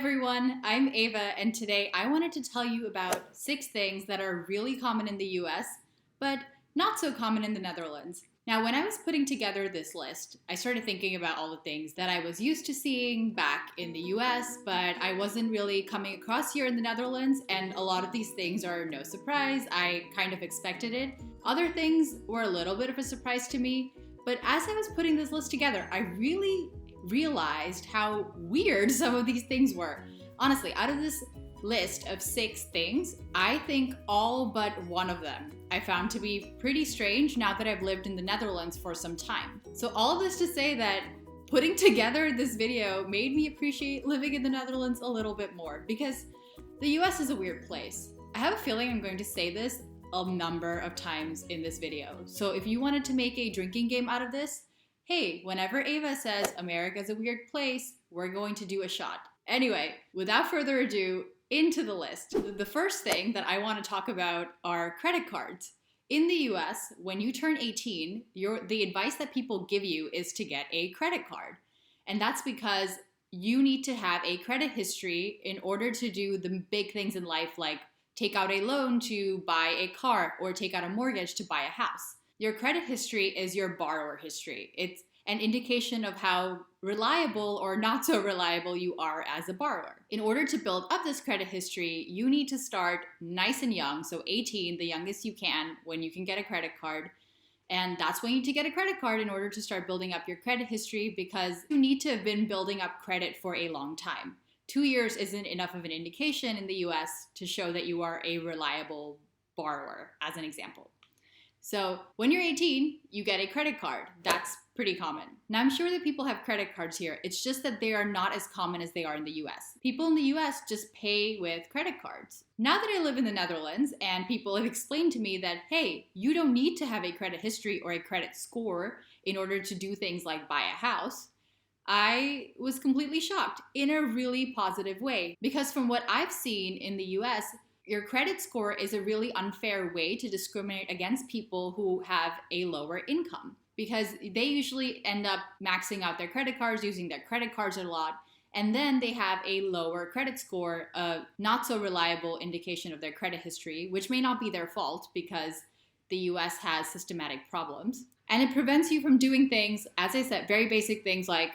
everyone, I'm Ava, and today I wanted to tell you about 6 things that are really common in the US, but not so common in the Netherlands. Now, when I was putting together this list, I started thinking about all the things that I was used to seeing back in the US, but I wasn't really coming across here in the Netherlands, and a lot of these things are no surprise. I kind of expected it. Other things were a little bit of a surprise to me, but as I was putting this list together, I really realized how weird some of these things were. Honestly, out of this list of 6 things, I think all but one of them I found to be pretty strange now that I've lived in the Netherlands for some time. So all of this to say that putting together this video made me appreciate living in the Netherlands a little bit more, because the US is a weird place. I have a feeling I'm going to say this a number of times in this video. So if you wanted to make a drinking game out of this, hey, whenever Ava says America's a weird place, we're going to do a shot. Anyway, without further ado, into the list. The first thing that I want to talk about are credit cards. In the US, when you turn 18, the advice that people give you is to get a credit card. And that's because you need to have a credit history in order to do the big things in life, like take out a loan to buy a car or take out a mortgage to buy a house. Your credit history is your borrower history. It's an indication of how reliable or not so reliable you are as a borrower. In order to build up this credit history, you need to start nice and young, so 18, the youngest you can, when you can get a credit card. And that's when you need to get a credit card in order to start building up your credit history, because you need to have been building up credit for a long time. 2 years isn't enough of an indication in the US to show that you are a reliable borrower, as an example. So when you're 18, you get a credit card. That's pretty common. Now, I'm sure that people have credit cards here. It's just that they are not as common as they are in the US. People in the US just pay with credit cards. Now that I live in the Netherlands and people have explained to me that, hey, you don't need to have a credit history or a credit score in order to do things like buy a house, I was completely shocked in a really positive way. Because from what I've seen in the US, your credit score is a really unfair way to discriminate against people who have a lower income, because they usually end up maxing out their credit cards, using their credit cards a lot, and then they have a lower credit score, a not so reliable indication of their credit history, which may not be their fault because the US has systematic problems. And it prevents you from doing things, as I said, very basic things like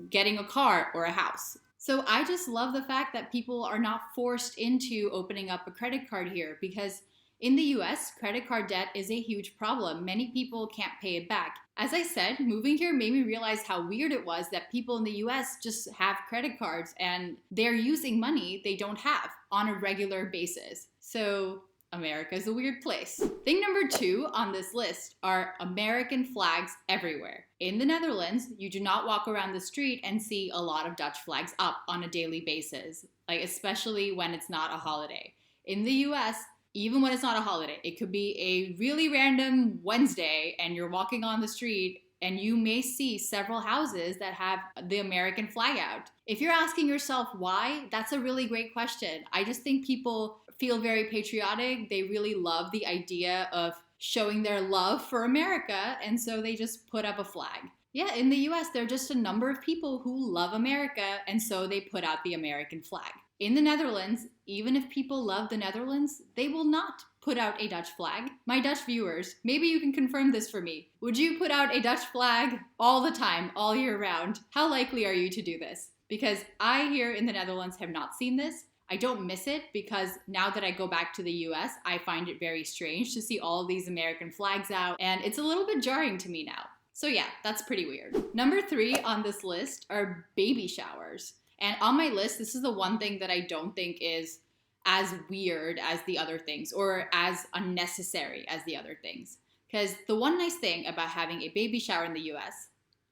getting a car or a house. So I just love the fact that people are not forced into opening up a credit card here, because in the US, credit card debt is a huge problem. Many people can't pay it back. As I said, moving here made me realize how weird it was that people in the US just have credit cards and they're using money they don't have on a regular basis. So America is a weird place. Thing number 2 on this list are American flags everywhere. In the Netherlands, you do not walk around the street and see a lot of Dutch flags up on a daily basis, like especially when it's not a holiday. In the US, even when it's not a holiday, it could be a really random Wednesday and you're walking on the street and you may see several houses that have the American flag out. If you're asking yourself why, that's a really great question. I just think people feel very patriotic. They really love the idea of showing their love for America, and so they just put up a flag. Yeah, in the US, there are just a number of people who love America, and so they put out the American flag. In the Netherlands, even if people love the Netherlands, they will not put out a Dutch flag. My Dutch viewers, maybe you can confirm this for me. Would you put out a Dutch flag all the time, all year round? How likely are you to do this? Because I here in the Netherlands have not seen this. I don't miss it, because now that I go back to the US, I find it very strange to see all of these American flags out, and it's a little bit jarring to me now. So yeah, that's pretty weird. Number 3 on this list are baby showers. And on my list, this is the one thing that I don't think is as weird as the other things, or as unnecessary as the other things. Because the one nice thing about having a baby shower in the US,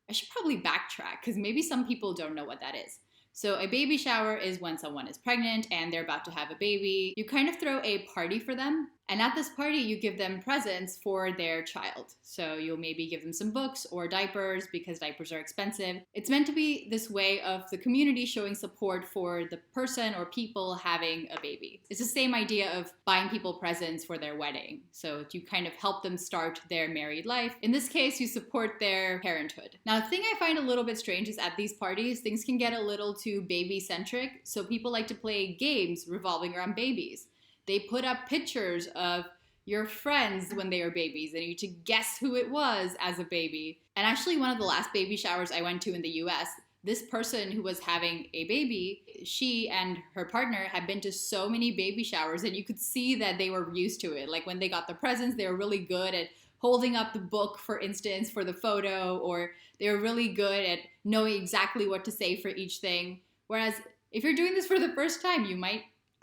I should probably backtrack, because maybe some people don't know what that is. So a baby shower is when someone is pregnant and they're about to have a baby. You kind of throw a party for them, And at this party, you give them presents for their child. So you'll maybe give them some books or diapers because diapers are expensive. It's meant to be this way of the community showing support for the person or people having a baby. It's the same idea of buying people presents for their wedding. So you kind of help them start their married life. In this case, you support their parenthood. Now, the thing I find a little bit strange is at these parties, things can get a little too baby-centric. So people like to play games revolving around babies. They put up pictures of your friends when they were babies and you need to guess who it was as a baby. And actually, one of the last baby showers I went to in the US, this person who was having a baby, she and her partner had been to so many baby showers and you could see that they were used to it. Like when they got the presents, they were really good at holding up the book, for instance, for the photo, or they were really good at knowing exactly what to say for each thing. Whereas if you're doing this for the first time,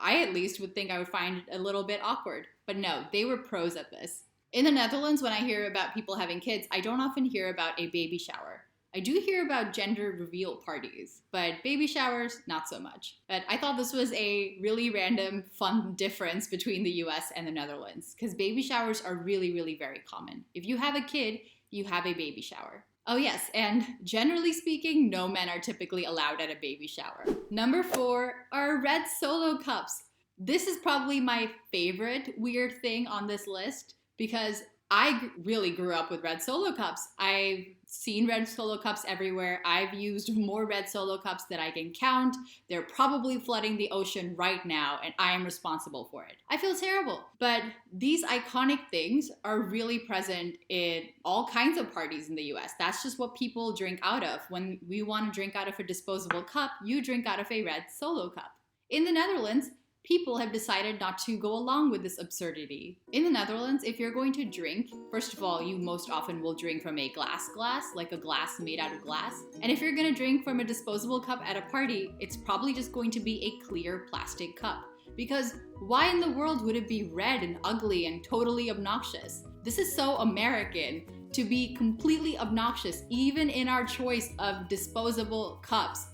I at least would think I would find it a little bit awkward. But no, they were pros at this. In the Netherlands, when I hear about people having kids, I don't often hear about a baby shower. I do hear about gender reveal parties, but baby showers, not so much. But I thought this was a really random, fun difference between the US and the Netherlands, because baby showers are really, really very common. If you have a kid, you have a baby shower. Oh yes, and generally speaking, no men are typically allowed at a baby shower. Number 4 are red Solo cups. This is probably my favorite weird thing on this list because I really grew up with red Solo cups. I've seen red Solo cups everywhere. I've used more red Solo cups than I can count. They're probably flooding the ocean right now, and I am responsible for it. I feel terrible. But these iconic things are really present in all kinds of parties in the US. That's just what people drink out of. When we want to drink out of a disposable cup, you drink out of a red Solo cup. In the Netherlands, people have decided not to go along with this absurdity. In the Netherlands, if you're going to drink, first of all, you most often will drink from a glass, like a glass made out of glass. And if you're gonna drink from a disposable cup at a party, it's probably just going to be a clear plastic cup. Because why in the world would it be red and ugly and totally obnoxious? This is so American to be completely obnoxious, even in our choice of disposable cups.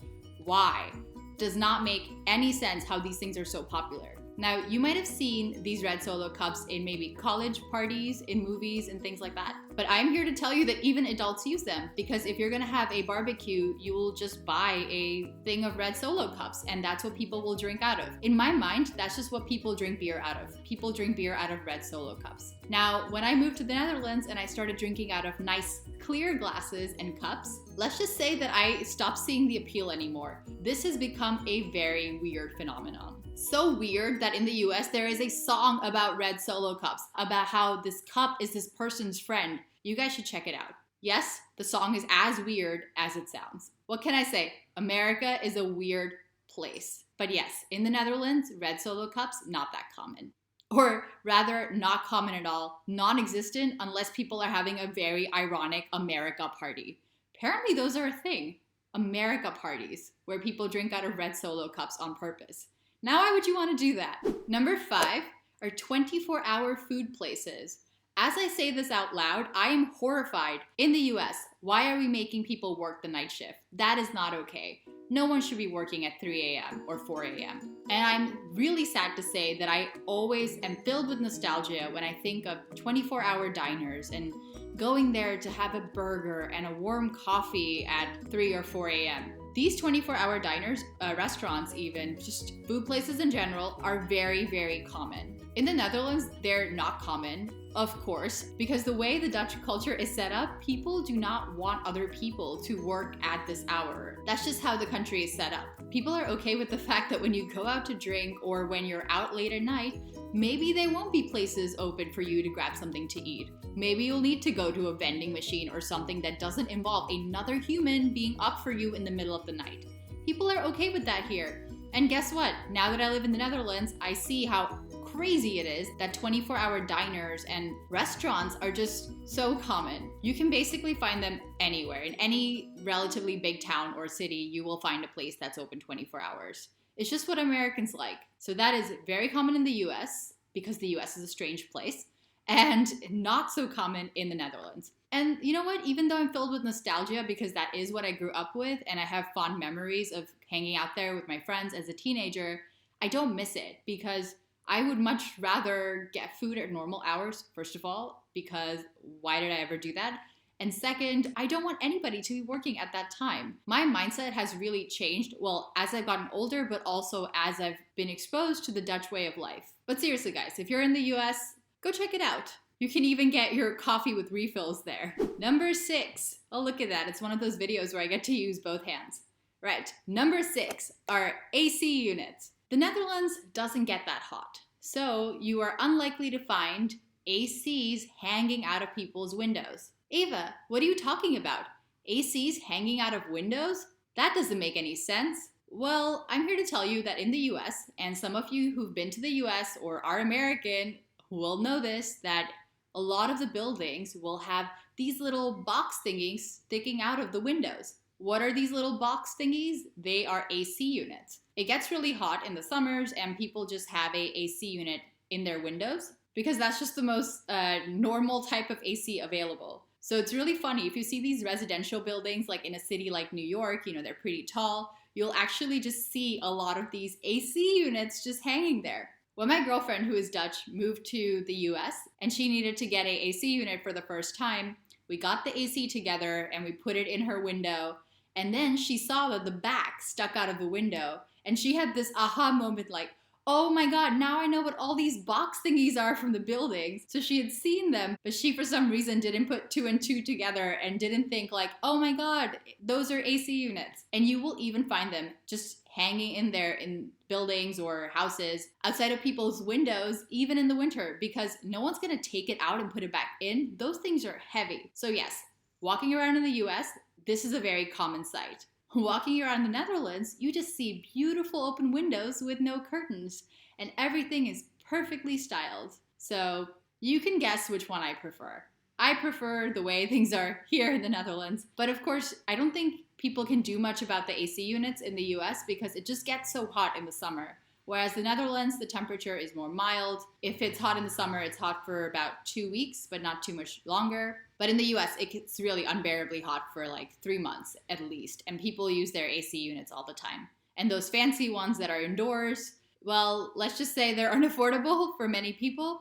Why? Does not make any sense how these things are so popular. Now, you might have seen these red Solo cups in maybe college parties, in movies, and things like that. But I'm here to tell you that even adults use them, because if you're gonna have a barbecue, you will just buy a thing of red Solo cups, and that's what people will drink out of. In my mind, that's just what people drink beer out of. People drink beer out of red Solo cups. Now, when I moved to the Netherlands and I started drinking out of nice clear glasses and cups, let's just say that I stopped seeing the appeal anymore. This has become a very weird phenomenon. So weird that in the US there is a song about red Solo cups, about how this cup is this person's friend. You guys should check it out. Yes, the song is as weird as it sounds. What can I say? America is a weird place. But yes, in the Netherlands, red Solo cups, not that common. Or rather, not common at all, non-existent unless people are having a very ironic America party. Apparently those are a thing. America parties, where people drink out of red Solo cups on purpose. Now why would you want to do that? Number 5 are 24-hour food places. As I say this out loud, I am horrified. In the US, why are we making people work the night shift? That is not okay. No one should be working at 3 a.m. or 4 a.m. And I'm really sad to say that I always am filled with nostalgia when I think of 24-hour diners and going there to have a burger and a warm coffee at 3 or 4 a.m. These 24-hour diners, restaurants even, just food places in general, are very, very common. In the Netherlands, they're not common, of course, because the way the Dutch culture is set up, people do not want other people to work at this hour. That's just how the country is set up. People are okay with the fact that when you go out to drink or when you're out late at night, maybe there won't be places open for you to grab something to eat. Maybe you'll need to go to a vending machine or something that doesn't involve another human being up for you in the middle of the night. People are okay with that here. And guess what? Now that I live in the Netherlands, I see how crazy it is that 24-hour diners and restaurants are just so common. You can basically find them anywhere. In any relatively big town or city, you will find a place that's open 24 hours. It's just what Americans like. So that is very common in the US, because the US is a strange place, and not so common in the Netherlands. And you know what? Even though I'm filled with nostalgia because that is what I grew up with and I have fond memories of hanging out there with my friends as a teenager, I don't miss it because I would much rather get food at normal hours, first of all, because why did I ever do that? And second, I don't want anybody to be working at that time. My mindset has really changed, well, as I've gotten older, but also as I've been exposed to the Dutch way of life. But seriously, guys, if you're in the US, go check it out. You can even get your coffee with refills there. Number 6. Oh, look at that. It's one of those videos where I get to use both hands. Right. Number 6 are AC units. The Netherlands doesn't get that hot, so you are unlikely to find ACs hanging out of people's windows. Ava, what are you talking about? ACs hanging out of windows? That doesn't make any sense. Well, I'm here to tell you that in the US, and some of you who've been to the US or are American will know this, that a lot of the buildings will have these little box thingies sticking out of the windows. What are these little box thingies? They are AC units. It gets really hot in the summers and people just have a AC unit in their windows because that's just the most normal type of AC available. So it's really funny. If you see these residential buildings like in a city like New York, they're pretty tall, you'll actually just see a lot of these AC units just hanging there. When my girlfriend, who is Dutch, moved to the US and she needed to get an AC unit for the first time, we got the AC together and we put it in her window. And then she saw that the back stuck out of the window and she had this aha moment like, oh my God, now I know what all these box thingies are from the buildings. So she had seen them, but she for some reason didn't put 2 and 2 together and didn't think like, oh my God, those are AC units. And you will even find them just hanging in there in buildings or houses outside of people's windows, even in the winter, because no one's gonna take it out and put it back in. Those things are heavy. So yes, walking around in the US, this is a very common sight. Walking around the Netherlands, you just see beautiful open windows with no curtains, and everything is perfectly styled. So you can guess which one I prefer. I prefer the way things are here in the Netherlands, but of course, I don't think people can do much about the AC units in the US because it just gets so hot in the summer. Whereas the Netherlands, the temperature is more mild. If it's hot in the summer, it's hot for about 2 weeks, but not too much longer. But in the US, it gets really unbearably hot for like 3 months at least. And people use their AC units all the time. And those fancy ones that are indoors, well, let's just say they're unaffordable for many people.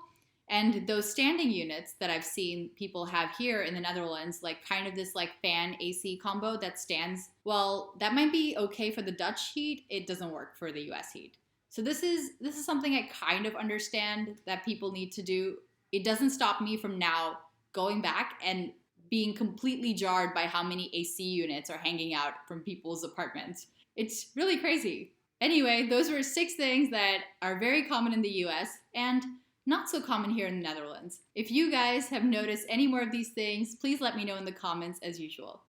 And those standing units that I've seen people have here in the Netherlands, like kind of this like fan AC combo that stands, well, that might be okay for the Dutch heat. It doesn't work for the US heat. So this is something I kind of understand that people need to do. It doesn't stop me from now going back and being completely jarred by how many AC units are hanging out from people's apartments. It's really crazy. Anyway, those were 6 things that are very common in the US and not so common here in the Netherlands. If you guys have noticed any more of these things, please let me know in the comments as usual.